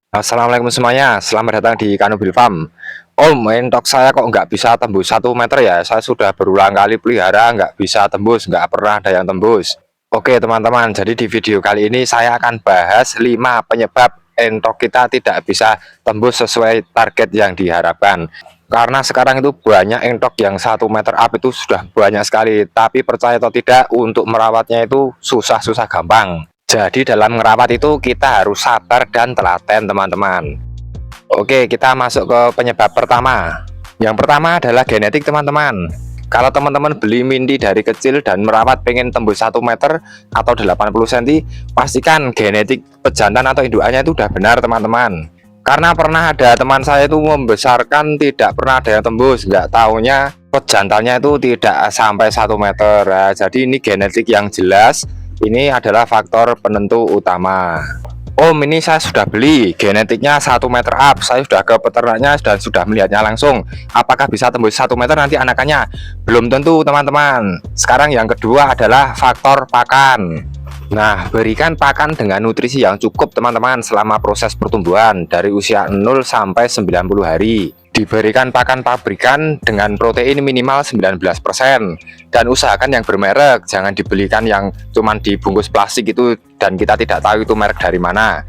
Assalamualaikum semuanya, selamat datang di Kanubil Farm. Om, entok saya kok nggak bisa tembus 1 meter ya? Saya sudah berulang kali pelihara, nggak bisa tembus, nggak pernah ada yang tembus. Oke teman-teman, jadi di video kali ini saya akan bahas 5 penyebab entok kita tidak bisa tembus sesuai target yang diharapkan. Karena sekarang itu banyak entok yang 1 meter up itu sudah banyak sekali, tapi percaya atau tidak, untuk merawatnya itu susah-susah gampang. Jadi dalam merawat itu kita harus sabar dan telaten teman-teman. Oke, kita masuk ke penyebab pertama. Yang pertama adalah genetik teman-teman. Kalau teman-teman beli mindi dari kecil dan merawat pengen tembus 1 meter atau 80 cm, pastikan genetik pejantan atau indukannya itu udah benar teman-teman. Karena pernah ada teman saya itu membesarkan tidak pernah ada yang tembus, nggak taunya pejantannya itu tidak sampai 1 meter. Nah, jadi ini genetik yang jelas. Ini adalah faktor penentu utama. Om, ini saya sudah beli genetiknya 1 meter up. Saya sudah ke peternaknya dan sudah melihatnya langsung. Apakah bisa tembus 1 meter nanti anakannya? Belum tentu teman-teman. Sekarang yang kedua adalah faktor pakan. Nah, berikan pakan dengan nutrisi yang cukup teman-teman selama proses pertumbuhan dari usia 0 sampai 90 hari. Diberikan pakan pabrikan dengan protein minimal 19% dan usahakan yang bermerek, jangan dibelikan yang cuman dibungkus plastik itu dan kita tidak tahu itu merek dari mana.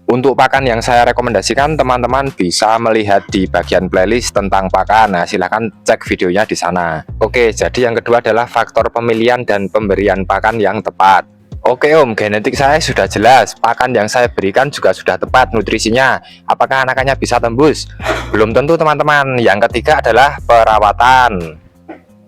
Untuk pakan yang saya rekomendasikan, teman-teman bisa melihat di bagian playlist tentang pakan. Nah, silahkan cek videonya di sana. Oke, jadi yang kedua adalah faktor pemilihan dan pemberian pakan yang tepat. Oke Om, genetik saya sudah jelas, pakan yang saya berikan juga sudah tepat nutrisinya. Apakah anakannya bisa tembus? Belum tentu teman-teman. Yang ketiga adalah perawatan.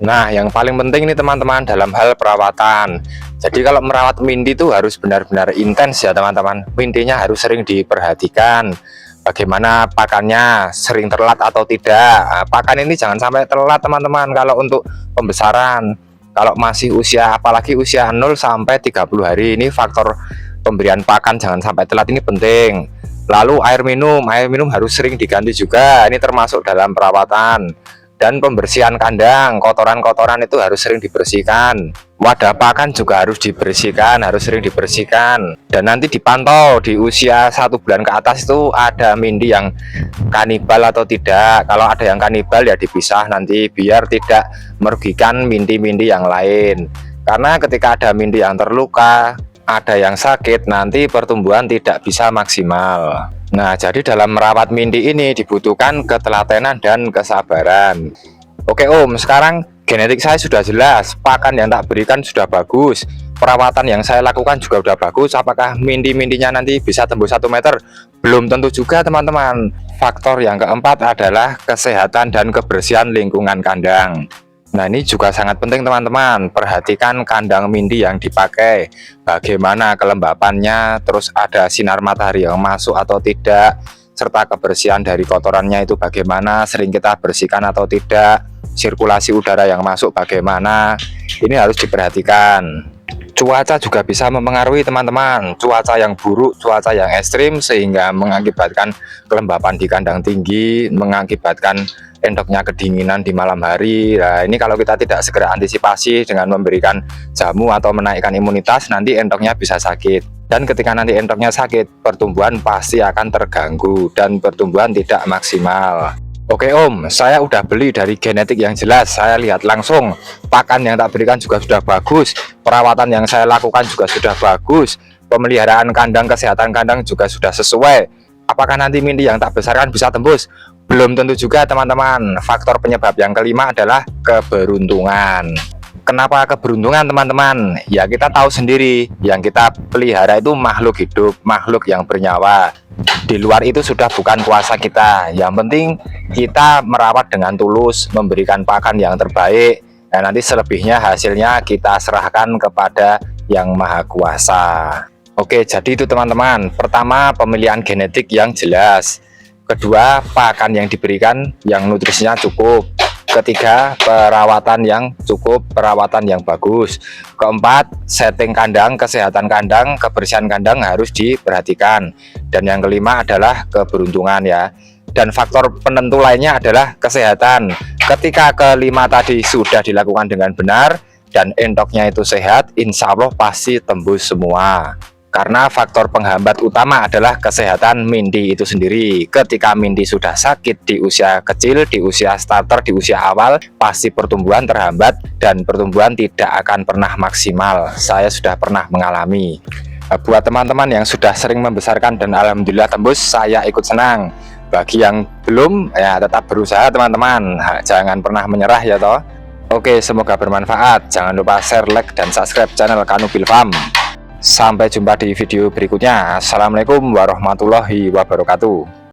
Nah, yang paling penting ini teman-teman dalam hal perawatan. Jadi kalau merawat mindi itu harus benar-benar intens ya teman-teman. Mindinya harus sering diperhatikan. Bagaimana pakannya, sering telat atau tidak. Nah, pakan ini jangan sampai telat teman-teman kalau untuk pembesaran. Kalau masih usia, apalagi usia 0 sampai 30 hari, ini faktor pemberian pakan jangan sampai telat, ini penting. Lalu air minum harus sering diganti juga, ini termasuk dalam perawatan. Dan pembersihan kandang, kotoran-kotoran itu harus sering dibersihkan. Wadah pakan juga harus dibersihkan, harus sering dibersihkan. Dan nanti dipantau di usia 1 bulan ke atas itu ada mindi yang kanibal atau tidak. Kalau ada yang kanibal ya dipisah nanti biar tidak merugikan mindi-mindi yang lain. Karena ketika ada mindi yang terluka, ada yang sakit, nanti pertumbuhan tidak bisa maksimal. Nah, jadi dalam merawat mindi ini dibutuhkan ketelatenan dan kesabaran. Oke Om, sekarang genetik saya sudah jelas, pakan yang tak berikan sudah bagus, perawatan yang saya lakukan juga sudah bagus. Apakah mindi-mindinya nanti bisa tembus 1 meter? Belum tentu juga teman-teman. Faktor yang keempat adalah kesehatan dan kebersihan lingkungan kandang. Nah, ini juga sangat penting teman-teman. Perhatikan kandang mindi yang dipakai, bagaimana kelembapannya, terus ada sinar matahari yang masuk atau tidak, serta kebersihan dari kotorannya itu bagaimana, sering kita bersihkan atau tidak, sirkulasi udara yang masuk bagaimana. Ini harus diperhatikan. Cuaca juga bisa mempengaruhi teman-teman. Cuaca yang buruk, cuaca yang ekstrim sehingga mengakibatkan kelembapan di kandang tinggi, mengakibatkan endoknya kedinginan di malam hari. Nah, ini kalau kita tidak segera antisipasi dengan memberikan jamu atau menaikkan imunitas, nanti endoknya bisa sakit. Dan ketika nanti endoknya sakit, pertumbuhan pasti akan terganggu dan pertumbuhan tidak maksimal. Oke Om, saya udah beli dari genetik yang jelas. Saya lihat langsung, pakan yang tak berikan juga sudah bagus, perawatan yang saya lakukan juga sudah bagus, pemeliharaan kandang, kesehatan kandang juga sudah sesuai. Apakah nanti mindi yang tak besarkan bisa tembus? Belum tentu juga teman-teman. Faktor penyebab yang kelima adalah keberuntungan. Kenapa keberuntungan teman-teman? Ya kita tahu sendiri, yang kita pelihara itu makhluk hidup, makhluk yang bernyawa. Di luar itu sudah bukan kuasa kita. Yang penting kita merawat dengan tulus, memberikan pakan yang terbaik. Dan nanti selebihnya hasilnya kita serahkan kepada yang maha kuasa. Oke, jadi itu teman-teman. Pertama, pemilihan genetik yang jelas. Kedua, pakan yang diberikan yang nutrisinya cukup. Ketiga, perawatan yang cukup, perawatan yang bagus. Keempat, setting kandang, kesehatan kandang, kebersihan kandang harus diperhatikan. Dan yang kelima adalah keberuntungan ya. Dan faktor penentu lainnya adalah kesehatan. Ketika kelima tadi sudah dilakukan dengan benar dan endoknya itu sehat, insya Allah pasti tembus semua. Karena faktor penghambat utama adalah kesehatan Mindy itu sendiri. Ketika Mindy sudah sakit di usia kecil, di usia starter, di usia awal, pasti pertumbuhan terhambat dan pertumbuhan tidak akan pernah maksimal. Saya sudah pernah mengalami. Buat teman-teman yang sudah sering membesarkan dan alhamdulillah tembus, saya ikut senang. Bagi yang belum, ya tetap berusaha teman-teman. Jangan pernah menyerah ya toh. Oke, semoga bermanfaat. Jangan lupa share, like, dan subscribe channel Kanubil Farm. Sampai jumpa di video berikutnya. Assalamualaikum warahmatullahi wabarakatuh.